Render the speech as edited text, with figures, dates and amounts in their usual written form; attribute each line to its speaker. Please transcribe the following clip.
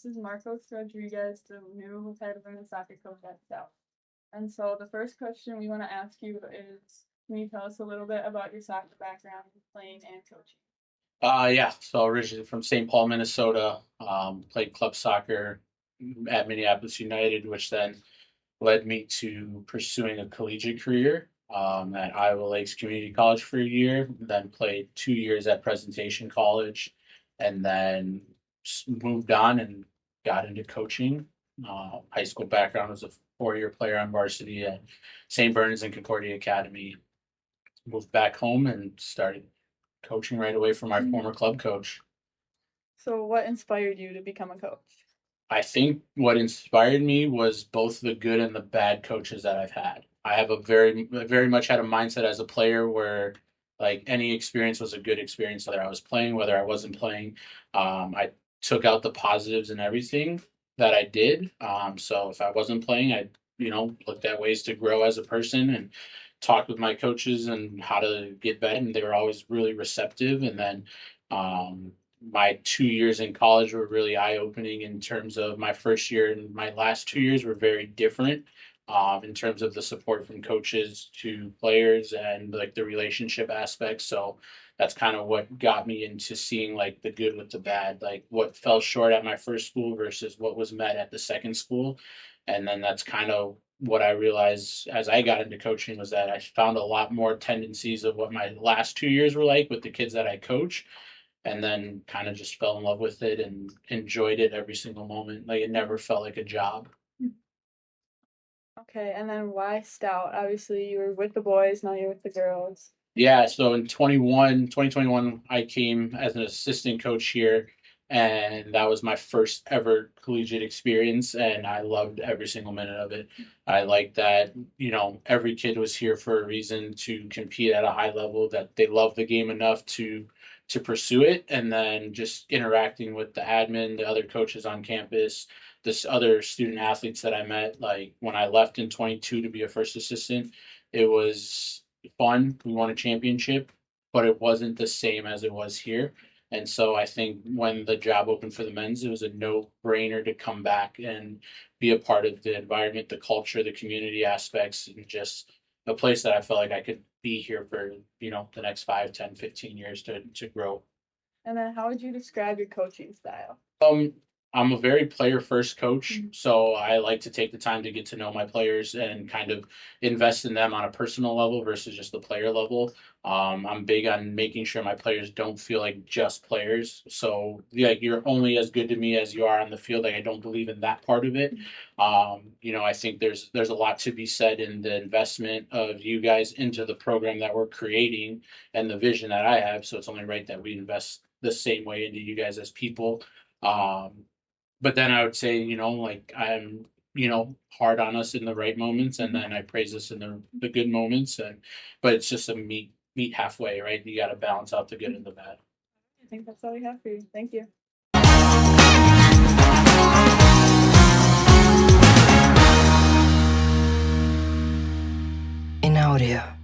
Speaker 1: This is Marcos Rodriguez, the new head women's soccer coach at South. And so the first question we want to ask you is, can you tell us a little bit about your soccer background, playing and coaching?
Speaker 2: Yeah. So originally from St. Paul, Minnesota, played club soccer at Minneapolis United, which then led me to pursuing a collegiate career at Iowa Lakes Community College for a year. Then played 2 years at Presentation College, and then moved on and got into coaching. High school background was a 4-year player on varsity at St. Bernard's and Concordia Academy. Moved back home and started coaching right away from our former club coach.
Speaker 1: So what inspired you to become a coach?
Speaker 2: I think what inspired me was both the good and the bad coaches that I've had. I have very much had a mindset as a player where like any experience was a good experience, whether I was playing, whether I wasn't playing. I took out the positives and everything that I did. So if I wasn't playing, I looked at ways to grow as a person and talked with my coaches and how to get better. And they were always really receptive. And then my 2 years in college were really eye opening in terms of my first year and my last 2 years were very different in terms of the support from coaches to players and like the relationship aspect. So that's kind of what got me into seeing like the good with the bad, like what fell short at my first school versus what was met at the second school. And then that's kind of what I realized as I got into coaching was that I found a lot more tendencies of what my last 2 years were like with the kids that I coach, and then kind of just fell in love with it and enjoyed it every single moment. Like it never felt like a job.
Speaker 1: Okay, and then why Stout? Obviously, you were with the boys, now you're with the girls.
Speaker 2: Yeah, so in 2021, I came as an assistant coach here, and that was my first ever collegiate experience, and I loved every single minute of it. I liked that, every kid was here for a reason to compete at a high level, that they love the game enough to pursue it, and then just interacting with the admin, the other coaches on campus, this other student athletes that I met. Like when I left in 22 to be a first assistant, it was fun. We won a championship, but it wasn't the same as it was here. And so I think when the job opened for the men's, it was a no brainer to come back and be a part of the environment, the culture, the community aspects, and just a place that I felt like I could be here for, the next 5, 10, 15 years to grow.
Speaker 1: And then how would you describe your coaching style?
Speaker 2: I'm a very player first coach, so I like to take the time to get to know my players and kind of invest in them on a personal level versus just the player level. I'm big on making sure my players don't feel like just players. So like you're only as good to me as you are on the field. Like I don't believe in that part of it. I think there's a lot to be said in the investment of you guys into the program that we're creating and the vision that I have. So it's only right that we invest the same way into you guys as people. But then I would say, like I'm, hard on us in the right moments, and then I praise us in the good moments, but it's just a meet halfway, right? You got to balance out the good and the bad.
Speaker 1: I think that's all we have for you. Thank you.
Speaker 3: In audio.